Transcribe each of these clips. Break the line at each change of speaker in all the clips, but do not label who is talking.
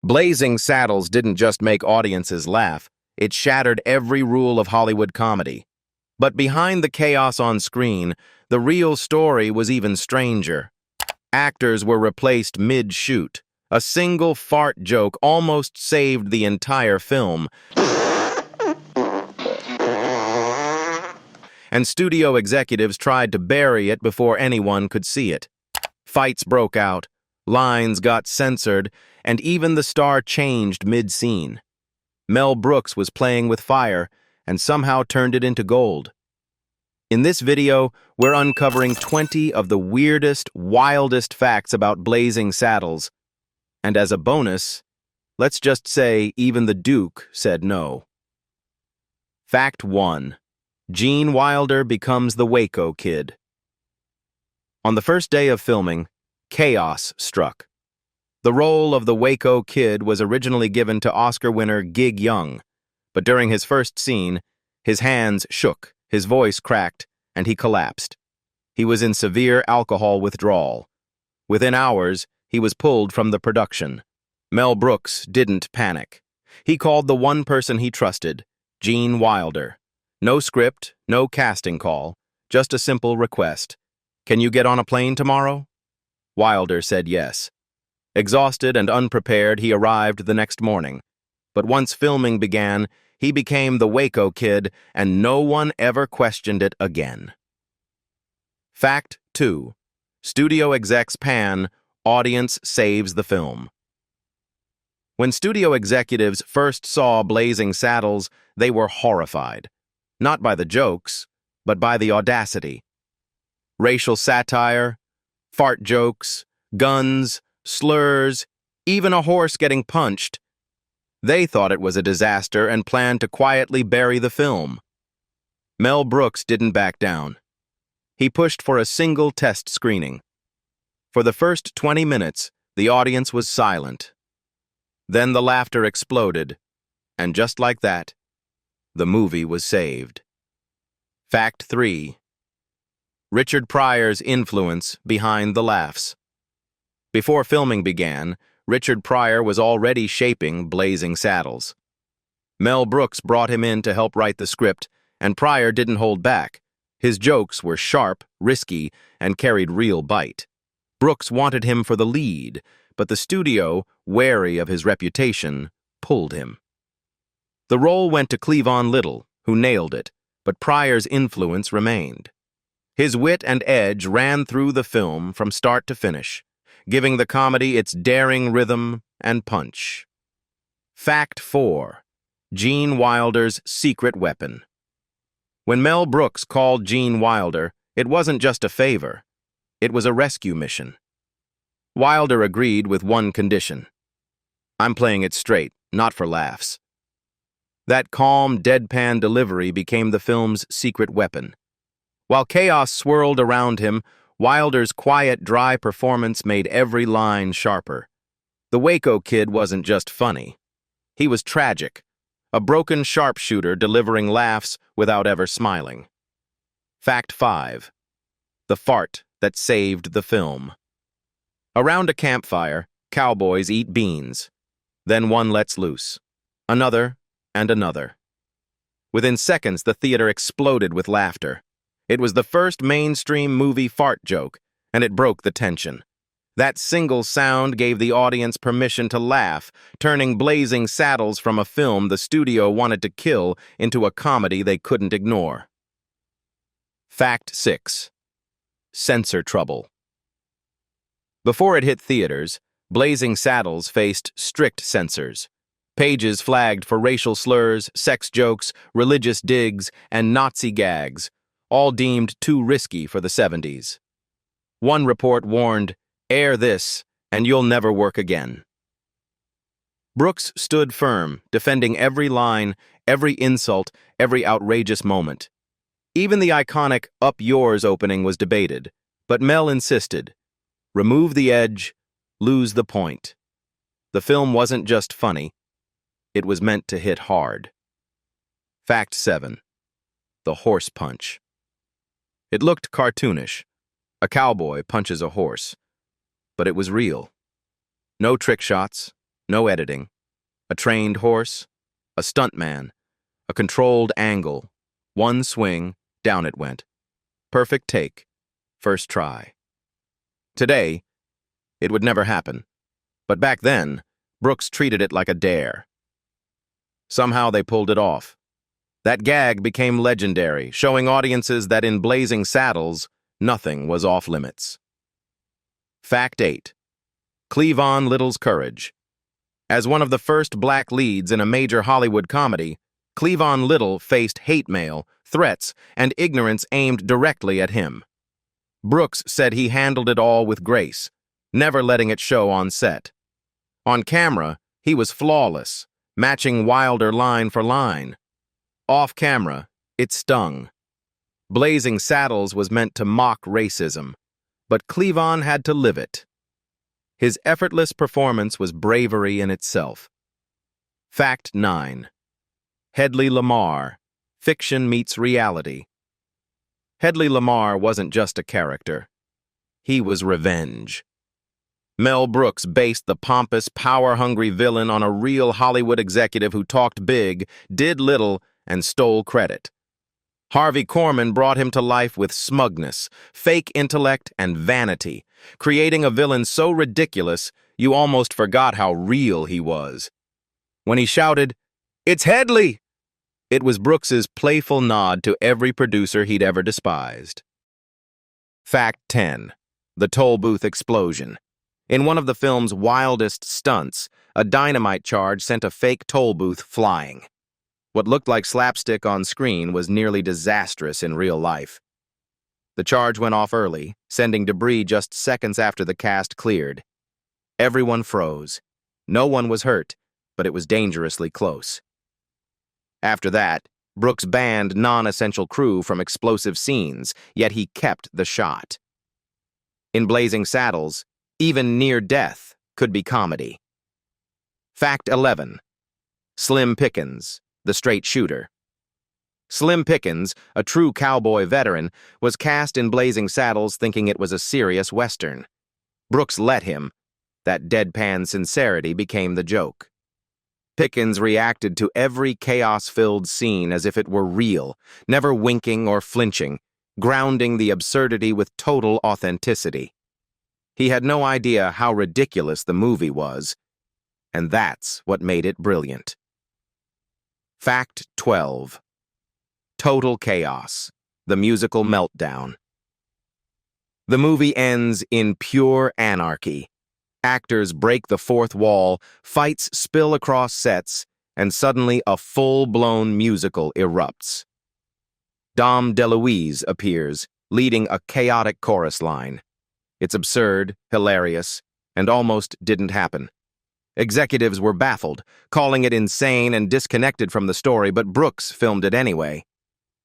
Blazing Saddles didn't just make audiences laugh, it shattered every rule of Hollywood comedy. But behind the chaos on screen, the real story was even stranger. Actors were replaced mid-shoot. A single fart joke almost saved the entire film. And studio executives tried to bury it before anyone could see it. Fights broke out, lines got censored, and even the star changed mid-scene. Mel Brooks was playing with fire and somehow turned it into gold. In this video, we're uncovering 20 of the weirdest, wildest facts about Blazing Saddles. And as a bonus, let's just say even the Duke said no. Fact 1. Gene Wilder becomes the Waco Kid. On the first day of filming, chaos struck. The role of the Waco Kid was originally given to Oscar winner Gig Young, but during his first scene, his hands shook, his voice cracked, and he collapsed. He was in severe alcohol withdrawal. Within hours, he was pulled from the production. Mel Brooks didn't panic. He called the one person he trusted, Gene Wilder. No script, no casting call, just a simple request. "Can you get on a plane tomorrow?" Wilder said yes. Exhausted and unprepared, he arrived the next morning. But once filming began, he became the Waco Kid, and no one ever questioned it again. Fact 2. Studio execs pan, audience saves the film. When studio executives first saw Blazing Saddles, they were horrified. Not by the jokes, but by the audacity. Racial satire, fart jokes, guns, slurs, even a horse getting punched. They thought it was a disaster and planned to quietly bury the film. Mel Brooks didn't back down. He pushed for a single test screening. For the first 20 minutes, the audience was silent. Then the laughter exploded, and just like that, the movie was saved. Fact 3. Richard Pryor's influence behind the laughs. Before filming began, Richard Pryor was already shaping Blazing Saddles. Mel Brooks brought him in to help write the script, and Pryor didn't hold back. His jokes were sharp, risky, and carried real bite. Brooks wanted him for the lead, but the studio, wary of his reputation, pulled him. The role went to Cleavon Little, who nailed it, but Pryor's influence remained. His wit and edge ran through the film from start to finish, giving the comedy its daring rhythm and punch. Fact 4. Gene Wilder's secret weapon. When Mel Brooks called Gene Wilder, it wasn't just a favor. It was a rescue mission. Wilder agreed with one condition. "I'm playing it straight, not for laughs." That calm, deadpan delivery became the film's secret weapon. While chaos swirled around him, Wilder's quiet, dry performance made every line sharper. The Waco Kid wasn't just funny. He was tragic, a broken sharpshooter delivering laughs without ever smiling. Fact 5. The fart that saved the film. Around a campfire, cowboys eat beans. Then one lets loose. Another and another. Within seconds, the theater exploded with laughter. It was the first mainstream movie fart joke, and it broke the tension. That single sound gave the audience permission to laugh, turning Blazing Saddles from a film the studio wanted to kill into a comedy they couldn't ignore. Fact 6. Censor trouble. Before it hit theaters, Blazing Saddles faced strict censors. Pages flagged for racial slurs, sex jokes, religious digs, and Nazi gags, all deemed too risky for the 70s. One report warned, "Air this, and you'll never work again." Brooks stood firm, defending every line, every insult, every outrageous moment. Even the iconic "Up Yours" opening was debated, but Mel insisted, remove the edge, lose the point. The film wasn't just funny, it was meant to hit hard. Fact 7. The horse punch. It looked cartoonish. A cowboy punches a horse. But it was real. No trick shots, No editing. A trained horse, a stuntman, a controlled angle. One swing, down it went. Perfect take. First try. Today, it would never happen. But back then, Brooks treated it like a dare. Somehow they pulled it off. That gag became legendary, showing audiences that in Blazing Saddles, nothing was off limits. Fact 8. Cleavon Little's courage. As one of the first black leads in a major Hollywood comedy, Cleavon Little faced hate mail, threats, and ignorance aimed directly at him. Brooks said he handled it all with grace, never letting it show on set. On camera, he was flawless, matching Wilder line for line. Off camera, it stung. Blazing Saddles was meant to mock racism, but Cleavon had to live it. His effortless performance was bravery in itself. Fact 9. Hedley Lamarr, fiction meets reality. Hedley Lamarr wasn't just a character. He was revenge. Mel Brooks based the pompous, power-hungry villain on a real Hollywood executive who talked big, did little, and stole credit. Harvey Korman brought him to life with smugness, fake intellect, and vanity, creating a villain so ridiculous you almost forgot how real he was. When he shouted, "It's Hedley!" it was Brooks's playful nod to every producer he'd ever despised. Fact 10. The toll booth explosion. In one of the film's wildest stunts, a dynamite charge sent a fake toll booth flying. What looked like slapstick on screen was nearly disastrous in real life. The charge went off early, sending debris just seconds after the cast cleared. Everyone froze. No one was hurt, but it was dangerously close. After that, Brooks banned non-essential crew from explosive scenes, yet he kept the shot. In Blazing Saddles, even near death could be comedy. Fact 11. Slim Pickens, the straight shooter. Slim Pickens, a true cowboy veteran, was cast in Blazing Saddles thinking it was a serious Western. Brooks let him. That deadpan sincerity became the joke. Pickens reacted to every chaos-filled scene as if it were real, never winking or flinching, grounding the absurdity with total authenticity. He had no idea how ridiculous the movie was, and that's what made it brilliant. Fact 12. Total chaos, the musical meltdown. The movie ends in pure anarchy. Actors break the fourth wall, fights spill across sets, and suddenly a full-blown musical erupts. Dom DeLuise appears, leading a chaotic chorus line. It's absurd, hilarious, and almost didn't happen. Executives were baffled, calling it insane and disconnected from the story, but Brooks filmed it anyway.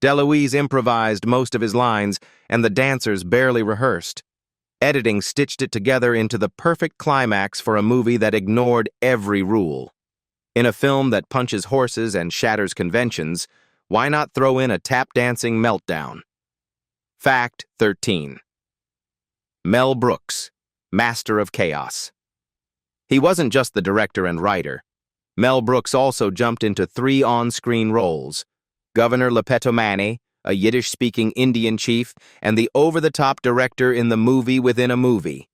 DeLuise improvised most of his lines, and the dancers barely rehearsed. Editing stitched it together into the perfect climax for a movie that ignored every rule. In a film that punches horses and shatters conventions, why not throw in a tap-dancing meltdown? Fact 13. Mel Brooks, master of chaos. He wasn't just the director and writer. Mel Brooks also jumped into 3 on-screen roles: Governor Lepetomane, a Yiddish-speaking Indian chief, and the over-the-top director in the movie within a movie.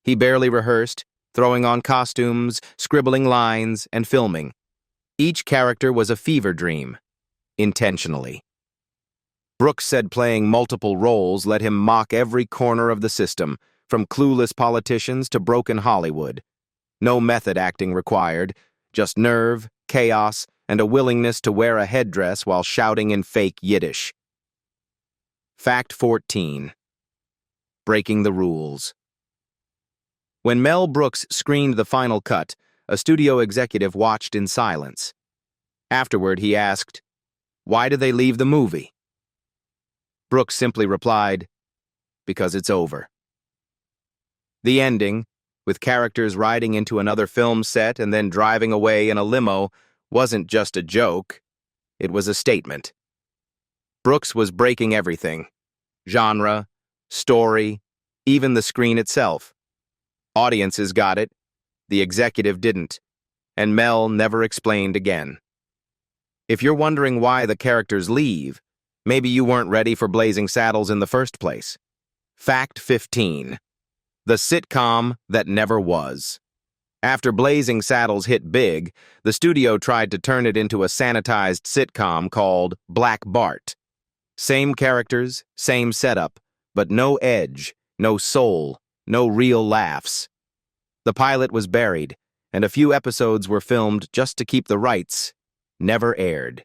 He barely rehearsed, throwing on costumes, scribbling lines, and filming. Each character was a fever dream, intentionally. Brooks said playing multiple roles let him mock every corner of the system, from clueless politicians to broken Hollywood. No method acting required, just nerve, chaos, and a willingness to wear a headdress while shouting in fake Yiddish. Fact 14. Breaking the rules. When Mel Brooks screened the final cut, a studio executive watched in silence. Afterward, he asked, "Why did they leave the movie?" Brooks simply replied, "Because it's over." The ending, with characters riding into another film set and then driving away in a limo, wasn't just a joke, it was a statement. Brooks was breaking everything: genre, story, even the screen itself. Audiences got it, the executive didn't. and Mel never explained again. If you're wondering why the characters leave, maybe you weren't ready for Blazing Saddles in the first place. Fact 15. The sitcom that never was. After Blazing Saddles hit big, the studio tried to turn it into a sanitized sitcom called Black Bart. Same characters, same setup, but no edge, no soul, no real laughs. The pilot was buried, and a few episodes were filmed just to keep the rights. Never aired.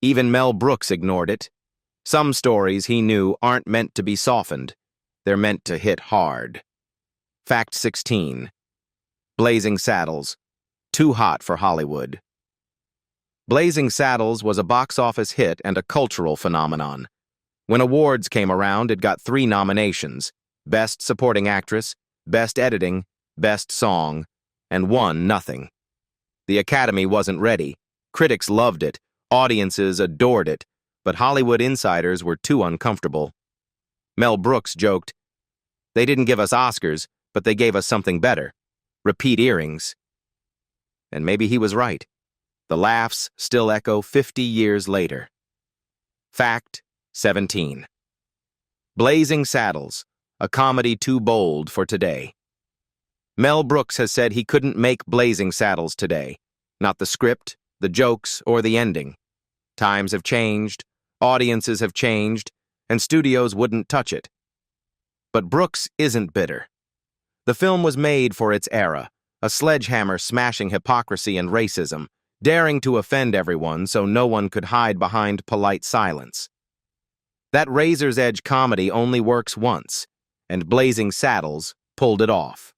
Even Mel Brooks ignored it. Some stories, he knew, aren't meant to be softened. They're meant to hit hard. Fact 16. Blazing Saddles. Too hot for Hollywood. Blazing Saddles was a box office hit and a cultural phenomenon. When awards came around, it got 3 nominations: Best Supporting Actress, Best Editing, Best Song, and won nothing. The Academy wasn't ready. Critics loved it, audiences adored it, but Hollywood insiders were too uncomfortable. Mel Brooks joked, "They didn't give us Oscars, but they gave us something better. Repeat earrings." And maybe he was right. The laughs still echo 50 years later. Fact 17. Blazing Saddles, a comedy too bold for today. Mel Brooks has said he couldn't make Blazing Saddles today. Not the script, the jokes, or the ending. Times have changed, audiences have changed, and studios wouldn't touch it. But Brooks isn't bitter. The film was made for its era, a sledgehammer smashing hypocrisy and racism, daring to offend everyone so no one could hide behind polite silence. That razor's-edge comedy only works once, and Blazing Saddles pulled it off.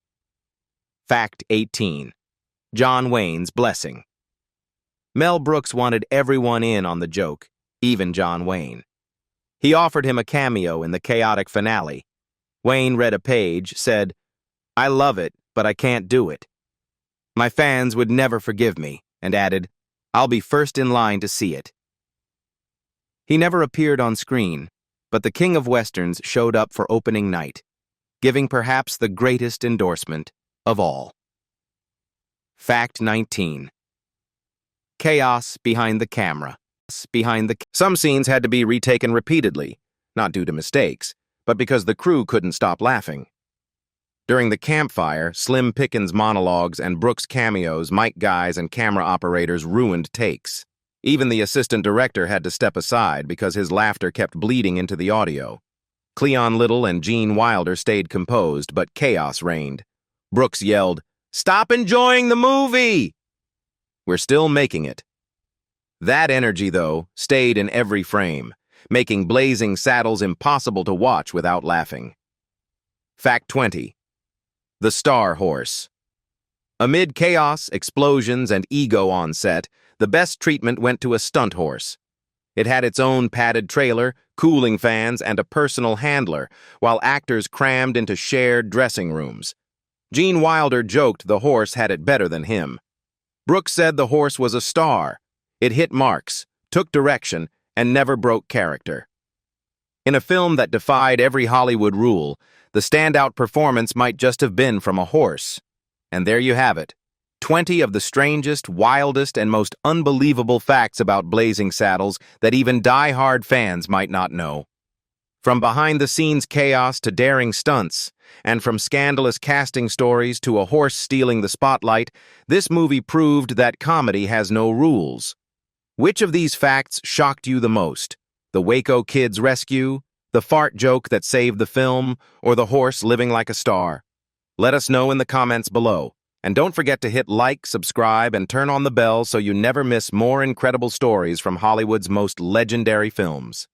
Fact 18. John Wayne's blessing. Mel Brooks wanted everyone in on the joke, even John Wayne. He offered him a cameo in the chaotic finale. Wayne read a page, said, "I love it, but I can't do it. My fans would never forgive me," and added, "I'll be first in line to see it." He never appeared on screen, but the King of Westerns showed up for opening night, giving perhaps the greatest endorsement of all. Fact 19. Chaos behind the camera. Some scenes had to be retaken repeatedly, not due to mistakes, but because the crew couldn't stop laughing. During the campfire, Slim Pickens monologues and Brooks cameos, mic guys and camera operators ruined takes. Even the assistant director had to step aside because his laughter kept bleeding into the audio. Cleavon Little and Gene Wilder stayed composed, but chaos reigned. Brooks yelled, "Stop enjoying the movie!" We're still making it. That energy, though, stayed in every frame, making Blazing Saddles impossible to watch without laughing. Fact 20. The Star Horse. Amid chaos, explosions, and ego on set, the best treatment went to a stunt horse. It had its own padded trailer, cooling fans, and a personal handler, while actors crammed into shared dressing rooms. Gene Wilder joked the horse had it better than him. Brooks said the horse was a star. It hit marks, took direction, and never broke character. In a film that defied every Hollywood rule, the standout performance might just have been from a horse. And there you have it. 20 of the strangest, wildest, and most unbelievable facts about Blazing Saddles that even die-hard fans might not know. From behind-the-scenes chaos to daring stunts, and from scandalous casting stories to a horse stealing the spotlight, this movie proved that comedy has no rules. Which of these facts shocked you the most? The Waco Kid's rescue, the fart joke that saved the film, or the horse living like a star? Let us know in the comments below. And don't forget to hit like, subscribe, and turn on the bell so you never miss more incredible stories from Hollywood's most legendary films.